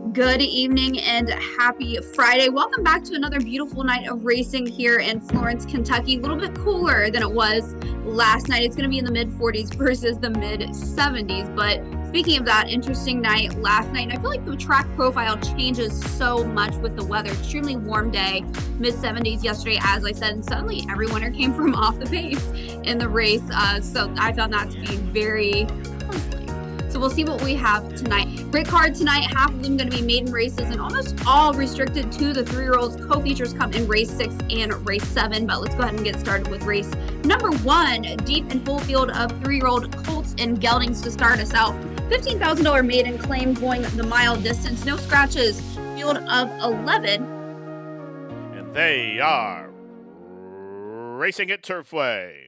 Good evening and happy Friday. Welcome back to another beautiful night of racing here in Florence, Kentucky. A little bit cooler than it was last night. It's going to be in the mid 40s versus the mid 70s. But speaking of that, interesting night last night. And I feel like the track profile changes so much with the weather. Extremely warm day, mid 70s yesterday, as I said. And suddenly every winner came from off the pace in the race. So I found that to be very puzzling. So we'll see what we have tonight. Great card tonight. Half of them going to be maiden races and almost all restricted to the 3-year-olds. Co-features come in race 6 and race 7. But let's go ahead and get started with race number 1. Deep and full field of 3-year-old colts and geldings to start us out. $15,000 maiden claim going the mile distance. No scratches. Field of 11. And they are racing at Turfway.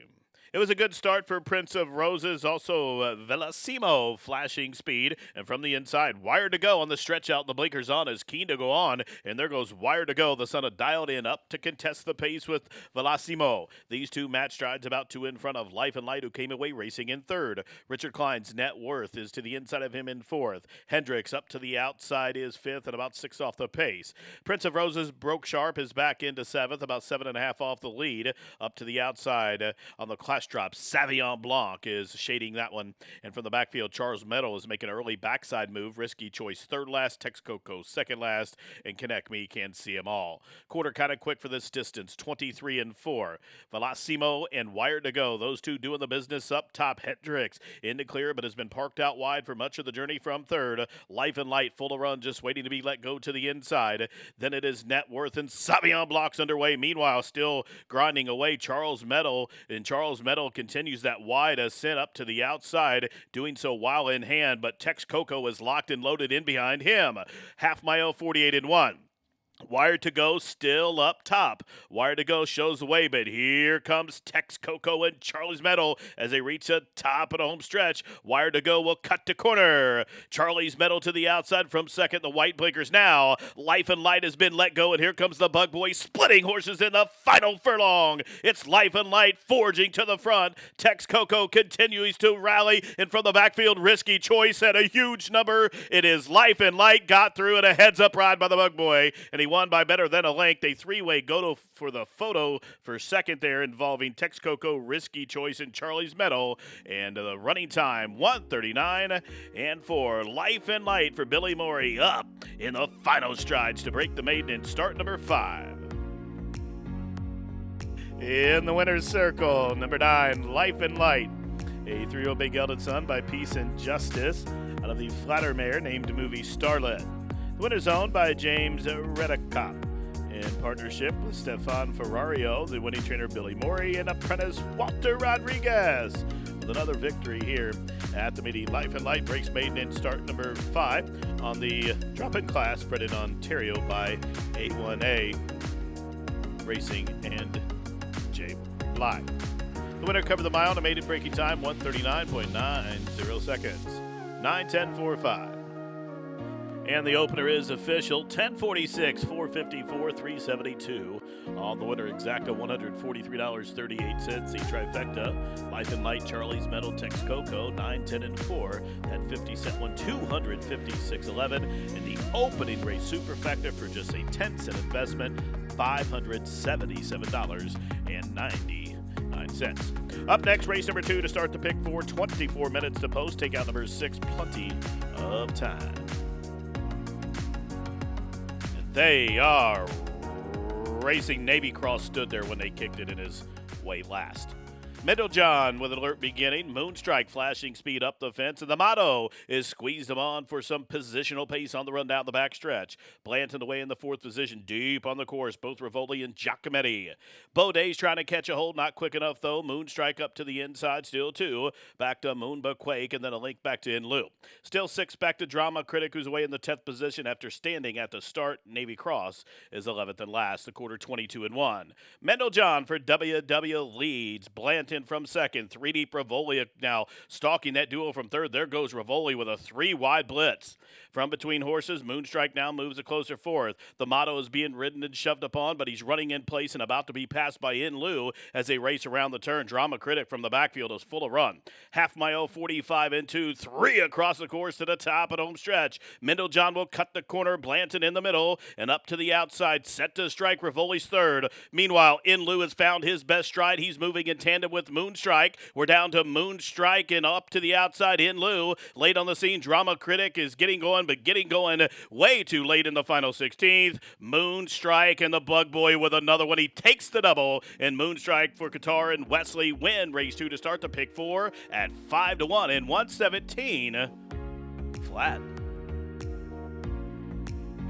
It was a good start for Prince of Roses, also Velocimo flashing speed, and from the inside, Wire to Go on the stretch out, the blinkers on is keen to go on, and there goes Wire to Go, the son of Dialed In, up to contest the pace with Velocimo. These two match strides about 2 in front of Life and Light, who came away racing in 3rd. Richard Klein's Net Worth is to the inside of him in 4th. Hendricks up to the outside is 5th and about 6 off the pace. Prince of Roses broke sharp, is back into 7th, about 7.5 off the lead. Up to the outside on the class drop, Savion Blanc is shading that one. And from the backfield, Charles Meadow is making an early backside move. Risky Choice 3rd last, Texcoco 2nd last, and Connect Me can't see them all. Quarter kind of quick for this distance, 23 and 4. Velocimo and Wire to Go, those two doing the business up top. Hendricks into clear, but has been parked out wide for much of the journey from 3rd. Life and Light full of run, just waiting to be let go to the inside. Then it is Net Worth and Savion Blanc's underway. Meanwhile, still grinding away Charles Meadow, and Charles Meadow continues that wide ascent up to the outside, doing so while in hand, but Texcoco is locked and loaded in behind him. Half mile, 48 and 1. Wire to Go still up top. Wire to Go shows the way, but here comes Texcoco and Charlie's Meadow as they reach the top of the home stretch. Wire to Go will cut to corner. Charlie's Meadow to the outside from 2nd. The white blinkers now. Life and Light has been let go, and here comes the Bug Boy splitting horses in the final furlong. It's Life and Light forging to the front. Texcoco continues to rally, and from the backfield, Risky Choice at a huge number. It is Life and Light got through in a heads-up ride by the Bug Boy, and he won by better than a length. A 3-way go for the photo for 2nd there, involving Texcoco, Risky Choice, and Charlie's Meadow. And the running time, 1:39 and 4. Life and Light for Billy Morey up in the final strides to break the maiden in start number 5. In the winner's circle, number 9, Life and Light. A 3-year-old big gelded son by Peace and Justice out of the flatter mare named Movie Starlet. The winner's owned by James Redicott in partnership with Stefan Ferrario, the winning trainer Billy Morey, and apprentice Walter Rodriguez. With another victory here at the meeting, Life and Light breaks maiden in start number 5 on the drop-in class bred in Ontario by A1A Racing and J. Bly. The winner covered the mile in a maiden breaking time, 1:39.90 seconds, 9:10.45. And the opener is official, 10:46, 454, 372. On the winner, exacta $143.38. The trifecta, Life and Light, Charlie's Meadow, Texcoco, 9, 10, and 4. That 50-cent one, $256.11. And the opening race superfecta for just a 10-cent investment, $577.99. Up next, race number 2 to start the pick 4, 24 minutes to post. Take out number 6, plenty of time. They are racing. Navy Cross stood there when they kicked it in his way last. Middle John with an alert beginning. Moonstrike flashing speed up the fence. And the motto is squeezed him on for some positional pace on the run down the backstretch. Blanton away in the 4th position. Deep on the course. Both Rivoli and Giacometti. Boday's trying to catch a hold. Not quick enough though. Moonstrike up to the inside. Still 2. Back to Moonba Quake. And then a link back to In Loop. Still 6 back to Drama Critic, who's away in the 10th position after standing at the start. Navy Cross is 11th and last. The quarter 22 and 1. Mendel John for WW leads. Blanton Blanton from second. 3 deep Rivoli now stalking that duo from third. There goes Rivoli with a 3-wide blitz. From between horses, Moonstrike now moves a closer fourth. The Motto is being ridden and shoved upon, but he's running in place and about to be passed by In Lieu as they race around the turn. Drama Critic from the backfield is full of run. Half mile, 45 and 2, 3 across the course to the top at home stretch. Mendeljohn will cut the corner, Blanton in the middle, and up to the outside, set to strike Rivoli's third. Meanwhile, In Lieu has found his best stride. He's moving in tandem with Moonstrike. We're down to Moonstrike and up to the outside, In Lieu. Late on the scene, Drama Critic is getting going, but getting going way too late in the final 16th. Moonstrike and the Bug Boy with another one. He takes the double, and Moonstrike for Qatar and Wesley win race 2 to start the pick 4 at 5-1 and 117 flat.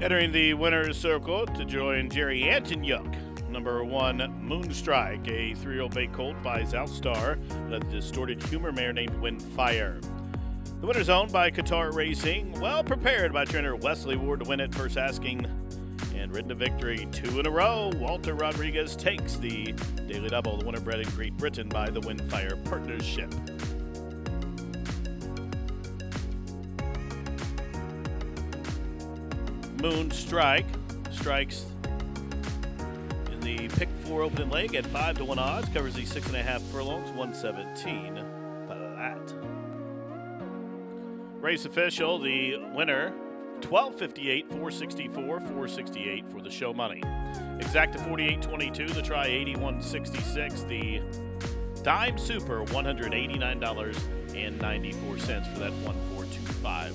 Entering the winner's circle to join Jerry Antonyuk, number 1, Moonstrike, a 3-year-old bay colt by Zalstar, a distorted humor mare named Windfire. The winner's owned by Qatar Racing, well prepared by trainer Wesley Ward to win it first asking, and ridden to victory 2 in a row. Walter Rodriguez takes the Daily Double, the winner bred in Great Britain by the Windfire Partnership. Moonstrike strikes in the pick 4 opening leg at 5-1 odds, covers the 6.5 furlongs, 117 flat. Race official, the winner, 12.58, 464, 468 for the show money. Exacta 48.22, the try 81.66, the dime super $189.94 for that 1-4-2-5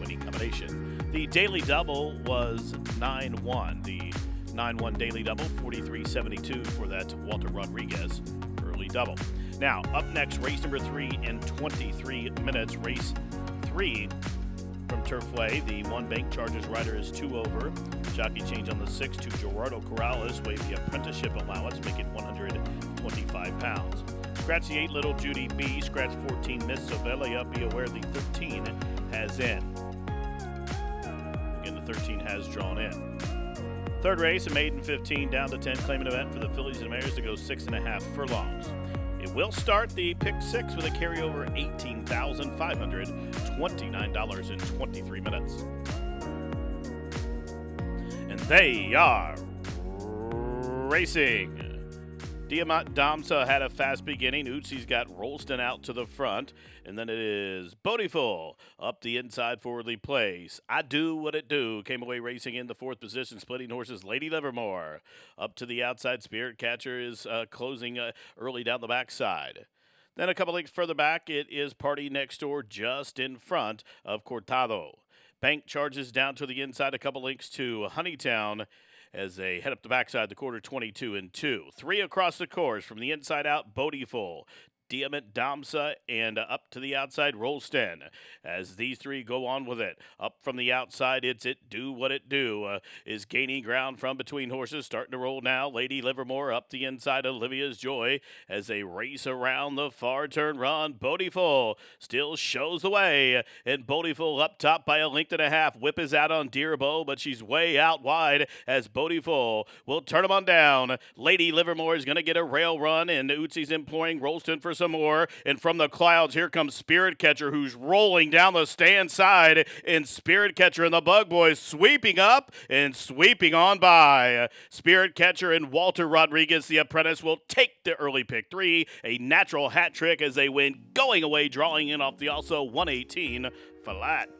winning combination. The daily double was 9-1. The 9-1 daily double, 43.72 for that Walter Rodriguez early double. Now, up next, race number 3 in 23 minutes. Race 3 from Turfway. The 1 bank charges rider is 2 over. Jockey change on the 6 to Gerardo Corrales. Waive the apprenticeship allowance, make it 125 pounds. Scratch the 8 Little Judy B. Scratch 14 Miss Sovelia. Be aware the 13 has in. Again, the 13 has drawn in. Third race, a maiden 15 down to 10 claiming event for the fillies and mares to go 6.5 furlongs. It will start the pick 6 with a carryover $18,529 in 23 minutes. And they are racing. Diamant Damsa had a fast beginning. Utsi's got Rolston out to the front. And then it is Bodiful up the inside forwardly place. I Do What It Do came away racing in the 4th position, splitting horses. Lady Livermore up to the outside. Spirit Catcher is closing early down the backside. Then a couple lengths further back, it is Party Next Door just in front of Cortado. Bank charges down to the inside, a couple lengths to Honeytown as they head up the backside, the quarter 22 and 2. 3 across the course from the inside out, Bodiful. Diamant Damsa, and up to the outside, Rolston. As these 3 go on with it. Up from the outside, it's It Do What It Do. Is gaining ground from between horses. Starting to roll now. Lady Livermore up the inside, Olivia's Joy. As they race around the far turn run, Bodiful still shows the way. And Bodiful up top by a length and a half. Whip is out on Dearbow, but she's way out wide as Bodiful will turn them on down. Lady Livermore is going to get a rail run, and Utsi's imploring Rolston for some more. And from the clouds, here comes Spirit Catcher, who's rolling down the stand side. And Spirit Catcher and the Bug Boys sweeping up and sweeping on by. Spirit Catcher and Walter Rodriguez, the apprentice, will take the early pick 3. A natural hat trick as they win, going away, drawing in off the also 118 flat.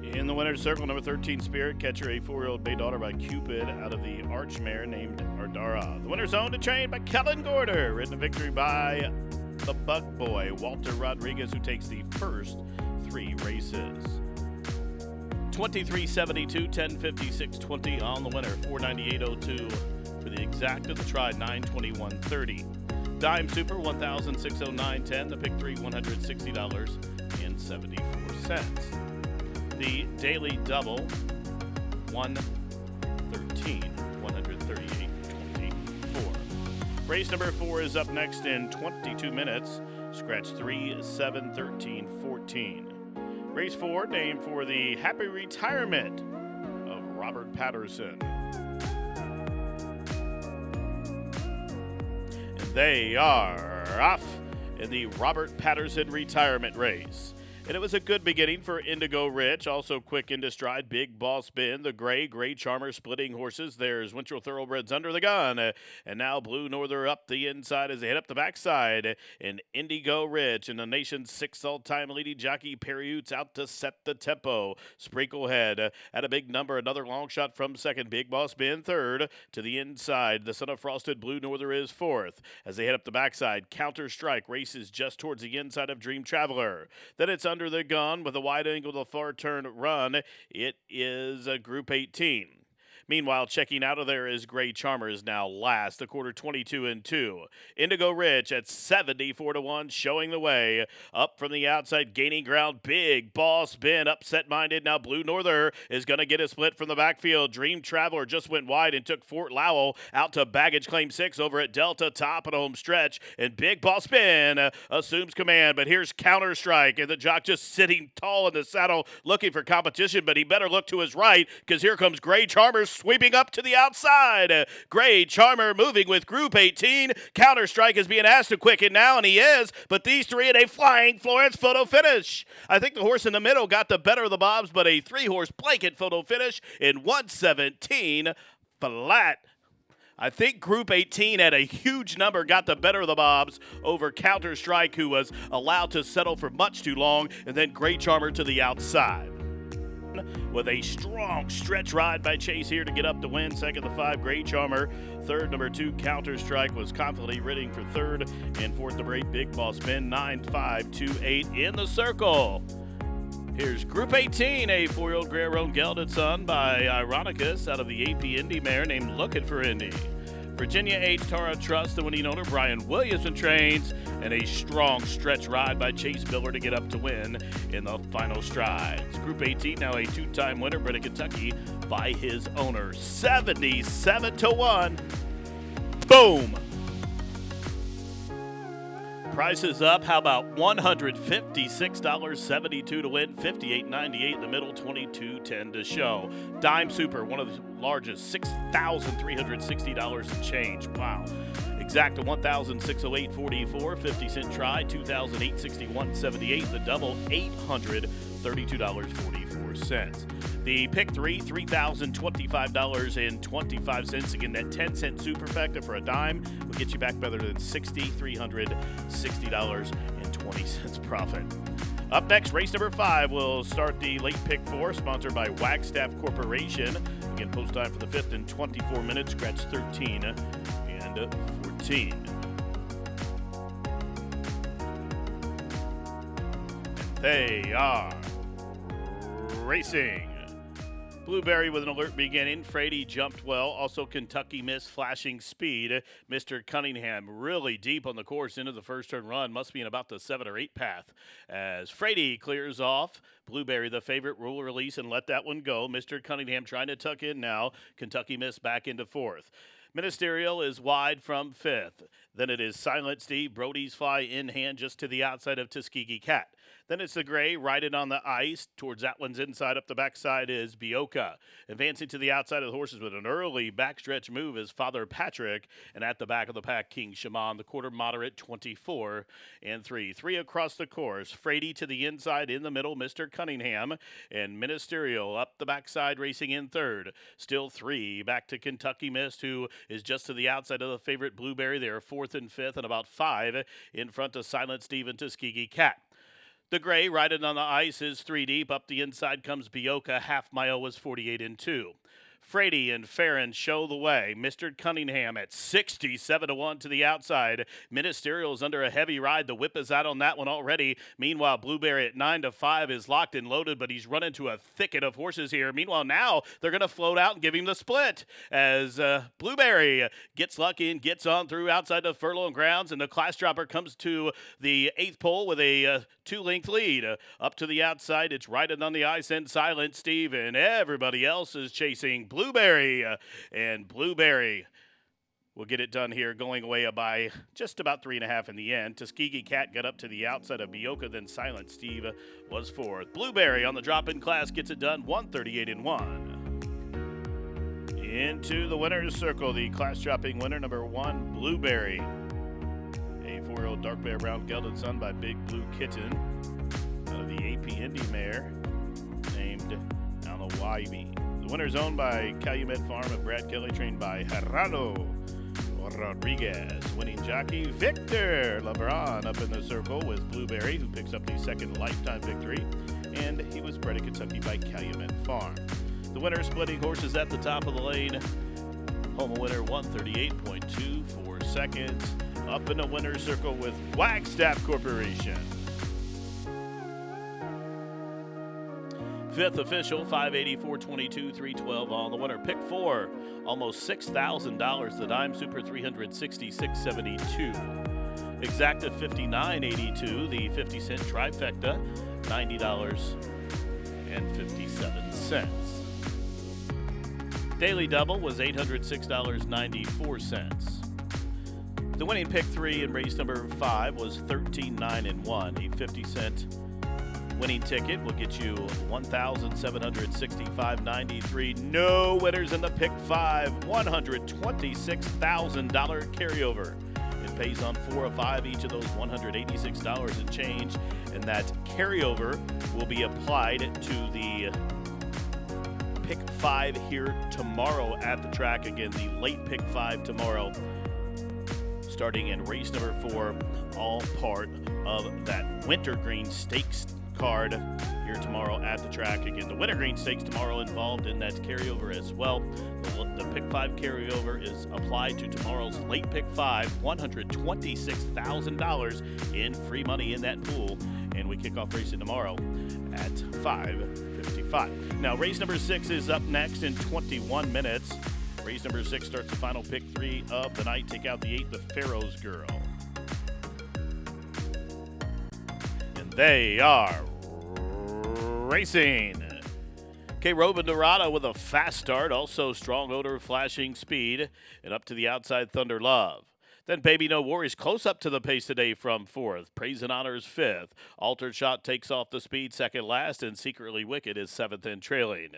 In the winner's circle, number 13, Spirit Catcher, a 4-year-old bay daughter by Cupid out of the arch mare named Ardara. The winner's owned and trained by Kellen Gorder, ridden to victory by the Bug Boy, Walter Rodriguez, who takes the first 3 races. 23.72, 10.56.20 on the winner, 498.02 for the exacta, the try 921.30. Dime Super 1,609.10, the pick 3 $160.74. The daily double, 113, 138.24. Race number 4 is up next in 22 minutes. Scratch 3, 7, 13, 14. Race 4 named for the happy retirement of Robert Patterson. they are off in the Robert Patterson retirement race. And it was a good beginning for Indigo Rich. Also quick into stride, Big Boss Ben, the Gray Charmer splitting horses. There's Winchell Thoroughbreds under the gun. And now Blue Norther up the inside as they head up the backside. And Indigo Rich and the nation's sixth all-time leading jockey Perry Utes out to set the tempo. Sprinklehead at a big number. Another long shot from second. Big Boss Ben third. To the inside, the Son of Frosted Blue Norther is fourth. As they head up the backside, Counter Strike races just towards the inside of Dream Traveler. Then it's under the gun with a wide angle to the far turn run. It is a Group 18. Meanwhile, checking out of there is Gray Charmer is now last, the quarter 22-2. Indigo Rich at 74-1, showing the way. Up from the outside, gaining ground, Big Boss Ben, upset-minded. Now Blue Norther is going to get a split from the backfield. Dream Traveler just went wide and took Fort Lowell out to Baggage Claim 6 over at Delta, top of the home stretch. And Big Boss Ben assumes command, but here's Counter Strike, and the jock just sitting tall in the saddle looking for competition, but he better look to his right because here comes Gray Charmer sweeping up to the outside. Gray Charmer moving with Group 18. Counter Strike is being asked to quicken now, and he is, but these three in a flying Florence photo finish. I think the horse in the middle got the better of the Bobs, but a three-horse blanket photo finish in 117 flat. I think Group 18 at a huge number got the better of the Bobs over Counter Strike, who was allowed to settle for much too long, and then Gray Charmer to the outside. With a strong stretch ride by Chase here to get up to win. Second, the 5, Gray Charmer. Third, number 2, Counter Strike was confidently ridding for third. And fourth, number 8, Big Boss Ben. 9, 5, 2, 8 in the circle. Here's Group 18, a 4-year-old Grey-Roan gelded son by Ironicus out of the AP Indy mare named Lookin' for Indy. Virginia H. Tara Trust, the winning owner, Brian Williamson trains, and a strong stretch ride by Chase Miller to get up to win in the final strides. Group 18, now a two-time winner, bred in Kentucky by his owner. 77-1. Boom. Price is up. How about $156.72 to win, $58.98 in the middle, $22.10 to show. Dime Super, one of the largest, $6,360 and change. Wow. Exact to $1,608.44, 50-cent try, $2,861.78. The double, $832.44. The pick three, $3,025.25. Again, that 10-cent superfecta for a dime will get you back better than $6,360.20 profit. Up next, race number 5 will start the late pick 4, sponsored by Wagstaff Corporation. Again, post time for the 5th in 24 minutes, scratch 13 and 14. And they are racing. Blueberry with an alert beginning. Frady jumped well. Also Kentucky Miss flashing speed. Mr. Cunningham really deep on the course into the first turn run. Must be in about the 7 or 8 path. As Frady clears off. Blueberry, the favorite, will release and let that one go. Mr. Cunningham trying to tuck in now. Kentucky Miss back into 4th. Ministerial is wide from 5th. Then it is Silent Steve. Brody's Fly in hand just to the outside of Tuskegee Cat. Then it's the Gray, riding on the ice. Towards that one's inside. Up the backside is Bioka. Advancing to the outside of the horses with an early backstretch move is Father Patrick. And at the back of the pack, King Shaman, the quarter moderate, 24 and 3. 3 across the course. Frady to the inside, in the middle, Mr. Cunningham. And Ministerial up the backside, racing in 3rd. Still 3 back to Kentucky Mist, who is just to the outside of the favorite Blueberry. They are 4th and 5th, and about 5 in front of Silent Steve and Tuskegee Cat. The Gray, riding on the ice, is 3 deep. Up the inside comes Bioka. Half mile was 48 and 2. Frady and Farron show the way. Mr. Cunningham at 67-1 to the outside. Ministerial is under a heavy ride. The whip is out on that one already. Meanwhile, Blueberry at 9-5 is locked and loaded, but he's run into a thicket of horses here. Meanwhile, now they're going to float out and give him the split as Blueberry gets lucky and gets on through outside the furlong grounds, and the class dropper comes to the 8th pole with a 2-length lead. Up to the outside, it's riding on the ice and Silent Steve, and everybody else is chasing Blueberry, and Blueberry will get it done here, going away by just about 3.5 in the end. Tuskegee Cat got up to the outside of Bioka, then Silent Steve was 4th. Blueberry on the drop-in class gets it done, 138 and 1. Into the winner's circle, the class dropping winner, number 1, Blueberry. 4-year-old dark bear brown gelded son by Big Blue Kitten out of the AP Indy mare named Alawaibi. The winner's owned by Calumet Farm at Brad Kelly, trained by Gerardo Rodriguez. Winning jockey Victor LeBron up in the circle with Blueberry, who picks up the second lifetime victory, and he was bred in Kentucky by Calumet Farm. The winner splitting horses at the top of the lane. Home winner 138.24 seconds. Up in the winner's circle with Wagstaff Corporation. Fifth official, 584.22, 312 on the winner. Pick 4, almost $6,000. The dime super, 366.72. Exacta, 59.82. The 50-cent trifecta, $90.57. Daily double was $806.94. The winning pick 3 in race number 5 was 13-9-1. A 50-cent winning ticket will get you $1,765.93. No winners in the pick 5. $126,000 carryover. It pays on 4 of 5, each of those $186 and change. And that carryover will be applied to the pick 5 here tomorrow at the track. Again, the late pick 5 tomorrow, starting in race number 4, all part of that Wintergreen Stakes card here tomorrow at the track. Again, the Wintergreen Stakes tomorrow involved in that carryover as well. The pick 5 carryover is applied to tomorrow's late pick 5, $126,000 in free money in that pool. And we kick off racing tomorrow at 5:55. Now, race number 6 is up next in 21 minutes. Race number 6 starts the final pick 3 of the night. Take out the 8, the Pharaoh's Girl. And they are racing. Okay, Robin Dorado with a fast start, also strong odor, flashing speed, and up to the outside, Thunder Love. Then Baby No Worries close up to the pace today from 4th. Praise and Honors 5th. Altered Shot takes off the speed second last, and Secretly Wicked is 7th and trailing.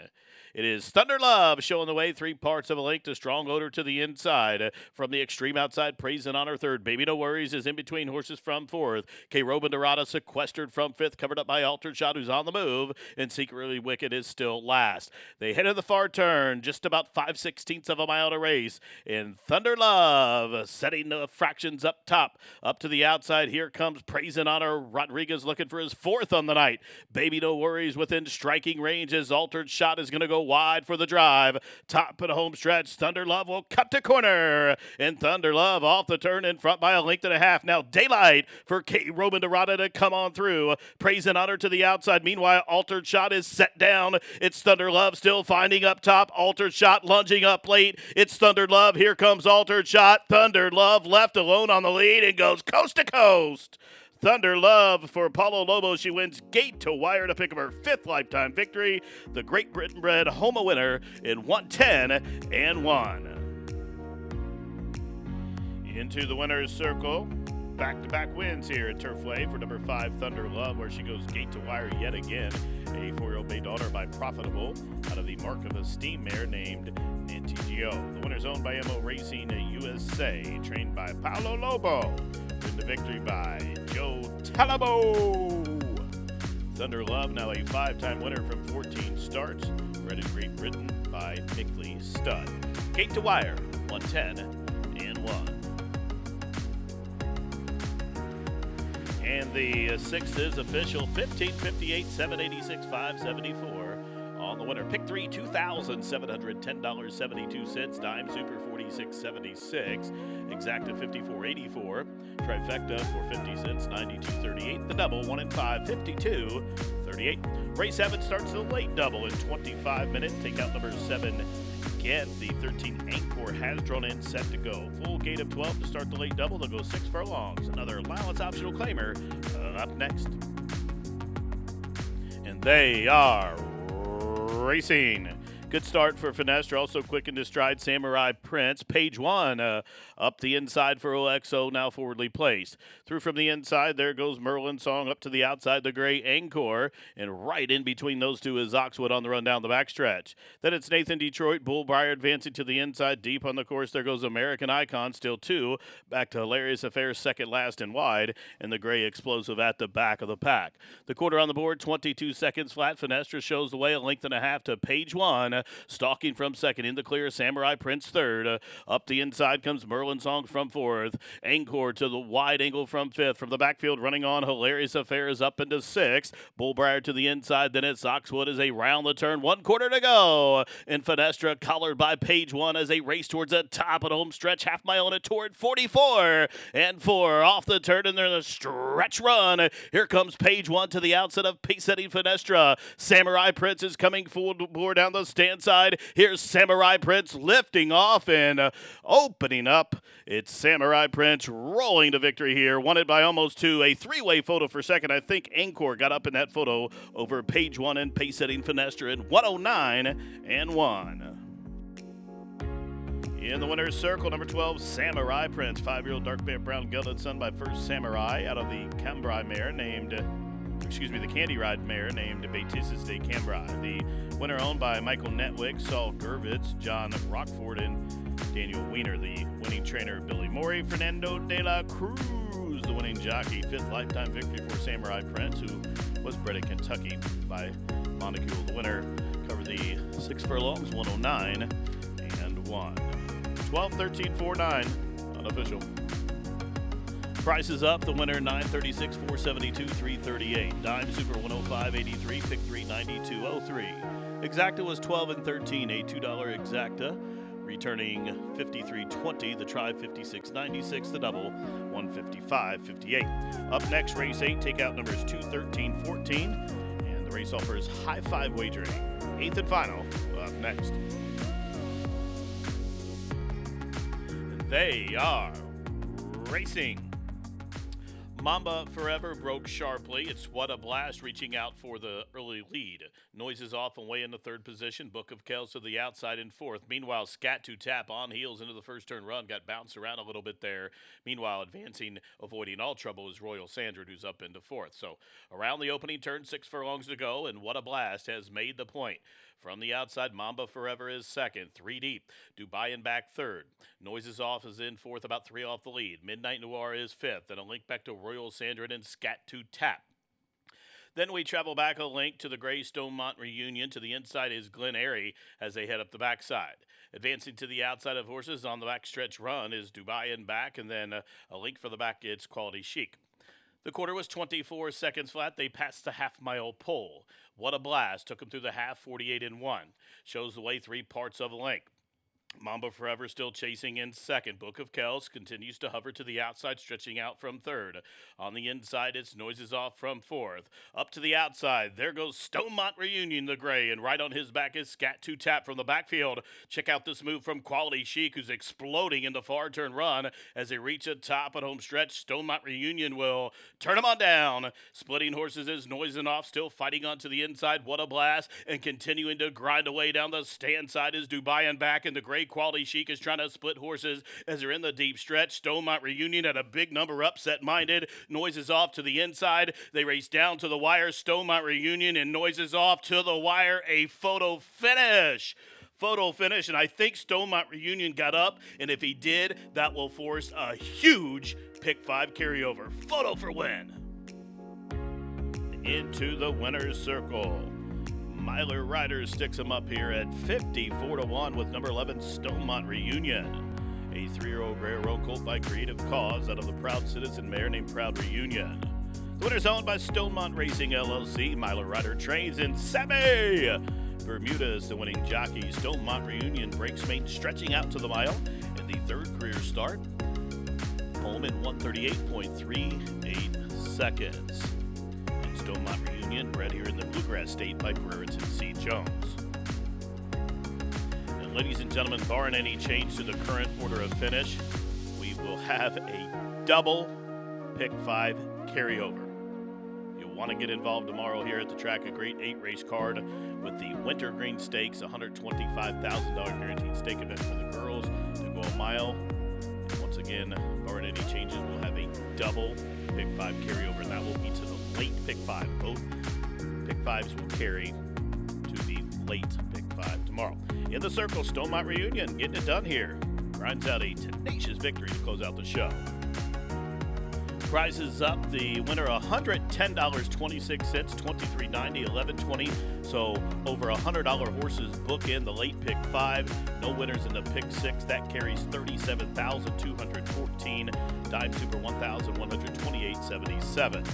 It is Thunder Love showing the way, 3 parts of a length to Strong Odor to the inside. From the extreme outside, Praise and Honor 3rd. Baby No Worries is in between horses from 4th. K. Robin Dorado sequestered from 5th, covered up by Altered Shot, who's on the move, and Secretly Wicked is still last. They head to the far turn, just about 5/16 of a mile to race, and Thunder Love setting the fractions up top. Up to the outside, here comes Praise and Honor. Rodriguez looking for his 4th on the night. Baby No Worries within striking range as Altered Shot is going to go wide for the drive. Top of the home stretch, Thunder Love will cut the corner, and Thunder Love off the turn in front by a length and a half. Now daylight for K. Robin Dorado to come on through. Praise and Honor to the outside. Meanwhile, Altered Shot is set down. It's Thunder Love still finding up top. Altered Shot lunging up late. It's Thunder Love. Here comes Altered Shot. Thunder Love left alone on the lead and goes coast to coast. Thunder Love for Paulo Lobo. She wins gate to wire to pick up her 5th lifetime victory. The Great Britain bred Homa winner in 110-1. Into the winner's circle. Back-to-back wins here at Turfway for number 5, Thunder Love, where she goes gate to wire yet again. A 4-year-old bay daughter by Profitable out of the Mark of Esteem mare named Nancy Gio. The winner's owned by MO Racing USA, trained by Paulo Lobo. Win the victory by Joe Talabo. Thunder Love, now a 5-time winner from 14 starts. Bred in Great Britain by Mickley Stud. Gate to wire, 110-1. And the 6th is official, 1558, 786, 574 on the winner. Pick 3, $2,710.72. Dime Super, 46.76. Exacta, 54.84. Trifecta for 50 cents, 92.38. The double, 1 and 5, 52.38. Race 7 starts the late double in 25 minutes. Take out number 7. Get the 13 Anchor has drawn in, set to go. Full gate of 12 to start the late double. They'll go 6 furlongs. Another allowance optional claimer up next. And they are racing. Good start for Finestra. Also quick into stride, Samurai Prince. Page 1 up the inside for OXO, now forwardly placed. Through from the inside, there goes Merlin Song up to the outside, the gray Encore. And right in between those two is Oxwood on the run down the backstretch. Then it's Nathan Detroit, Bullbriar advancing to the inside. Deep on the course, there goes American Icon, still 2. Back to Hilarious Affair, second last and wide. And the gray Explosive at the back of the pack. The quarter on the board, 22 seconds flat. Finestra shows the way, a length and a half to Page 1. Stalking from second, in the clear, Samurai Prince third. Up the inside comes Merlin Song from fourth. Encore to the wide angle from fifth. From the backfield running on, Hilarious Affair is up into sixth. Bullbriar to the inside, then it's Oxwood as they round the turn. 1 quarter to go. And Finestra collared by Page 1 as they race towards the top of the home stretch. Half mile on it toward 44 and 4 off the turn, and they're in a stretch run. Here comes Page 1 to the outside of pace-setting Finestra. Samurai Prince is coming forward down the stand side. Here's Samurai Prince lifting off and opening up. It's Samurai Prince rolling to victory here. Won it by almost 2. A 3-way photo for second. I think Encore got up in that photo over Page 1 and pace-setting Finestra in 109 and 1. In the winner's circle, number 12, Samurai Prince. 5-year-old dark brown gelded son by First Samurai out of the Cambrai mare the Candy Ride mare named Baptistus de Cambrai. The winner owned by Michael Netwick, Saul Gervitz, John Rockford, and Daniel Weiner. The winning trainer, Billy Morey, Fernando de la Cruz, the winning jockey. 5th lifetime victory for Samurai Prince, who was bred in Kentucky by Monticule. The winner covered the 6 furlongs, 109 and 1. 12, 13, 4, 9, unofficial. Prices up. The winner 936, 472, 338. Dime Super 105.83, pick 392.03. Exacta was 12 and 13, a $2 exacta, returning 53.20. The try 56.96. The double 155.58. Up next, race 8. Take out numbers 2, 13, 14, and the race offers high 5 wagering. 8th and final up next. And they are racing. Mamba Forever broke sharply. It's What a Blast reaching out for the early lead. Noises off and way in the 3rd position. Book of Kells to the outside in 4th. Meanwhile, Scat to Tap on heels into the first turn run. Got bounced around a little bit there. Meanwhile, advancing, avoiding all trouble is Royal Sandred, who's up into 4th. So around the opening turn, 6 furlongs to go, and What a Blast has made the point. From the outside, Mamba Forever is 2nd, 3 deep. Dubai and back 3rd. Noises Off is in 4th, about 3 off the lead. Midnight Noir is 5th, and a link back to Royal Sandred and Scat to Tap. Then we travel back a link to the Gray Stonemont Reunion. To the inside is Glen Airy as they head up the backside. Advancing to the outside of horses on the backstretch run is Dubai and back, and then a link for the back, it's Quality Chic. The quarter was 24 seconds flat. They passed the half-mile pole. What a Blast took them through the half, 48 and 1. Shows the way 3 parts of a length. Mamba Forever still chasing in 2nd. Book of Kells continues to hover to the outside, stretching out from 3rd. On the inside, it's Noises Off from 4th. Up to the outside, there goes Stonemont Reunion, the gray, and right on his back is Scat 2 Tap from the backfield. Check out this move from Quality Chic, who's exploding in the far turn run. As they reach the top at home stretch, Stonemont Reunion will turn them on down. Splitting horses is Noisin' Off, still fighting onto the inside. What a Blast, and continuing to grind away down the stand side is Dubai and back, and the gray Quality Chic is trying to split horses as they're in the deep stretch. Stonemont Reunion at a big number, upset-minded. Noises Off to the inside. They race down to the wire. Stonemont Reunion and Noises Off to the wire. A photo finish. And I think Stonemont Reunion got up, and if he did, that will force a huge pick 5 carryover. Photo for win. Into the winner's circle. Myler Riders sticks him up here at 54 to 1 with number 11 Stonemont Reunion. A 3-year-old gray roan colt by Creative Cause out of the Proud Citizen mare named Proud Reunion. The winner's owned by Stonemont Racing LLC. Myler Rider trains in Sammy. Bermuda is the winning jockey. Stonemont Reunion breaks main, stretching out to the mile in the 3rd career start. Home in 138.38 seconds. Stonemont Reunion, bred here in the Bluegrass State by Brereton C. Jones. And ladies and gentlemen, barring any change to the current order of finish, we will have a double pick 5 carryover. You want to get involved tomorrow here at the track, a great 8-race card with the Wintergreen Stakes, $125,000 guaranteed stake event for the girls to go a mile. And once again, barring any changes, we'll have a double Pick 5 carryover, and that will be to the late Pick 5. Both Pick 5s will carry to the late Pick 5 tomorrow. In the circle, Stonemont Reunion getting it done here. Grinds out a tenacious victory to close out the show. Prizes up. The winner $110.26, $23.90, $11.20. So over $100 horses book in the late Pick 5. No winners in the Pick 6. That carries $37,214. Dime Super $1,128.77.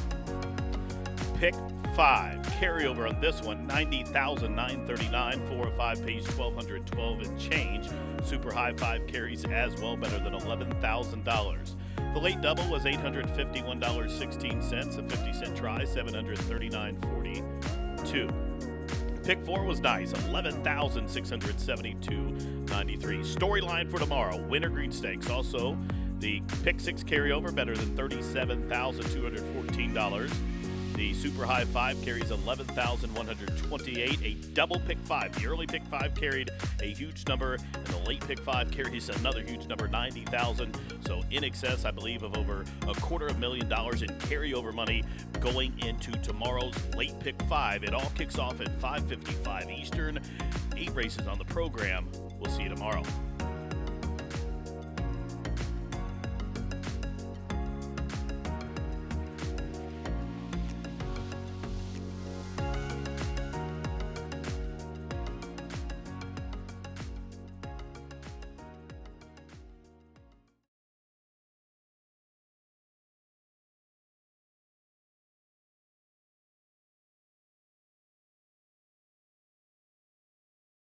Pick 5 carryover on this one, $90,939. 4 of 5 pays $1,212 and change. Super high 5 carries as well, better than $11,000. The late double was $851.16, a 50-cent try, $739.42. Pick 4 was nice, $11,672.93. Storyline for tomorrow, Wintergreen Stakes. Also, the Pick 6 carryover, better than $37,214. The Super High 5 carries $11,128. A double Pick 5. The early Pick 5 carried a huge number, and the late Pick 5 carries another huge number, $90,000. So in excess, I believe, of over $250,000 in carryover money going into tomorrow's late Pick 5. It all kicks off at 5:55 Eastern. 8 races on the program. We'll see you tomorrow.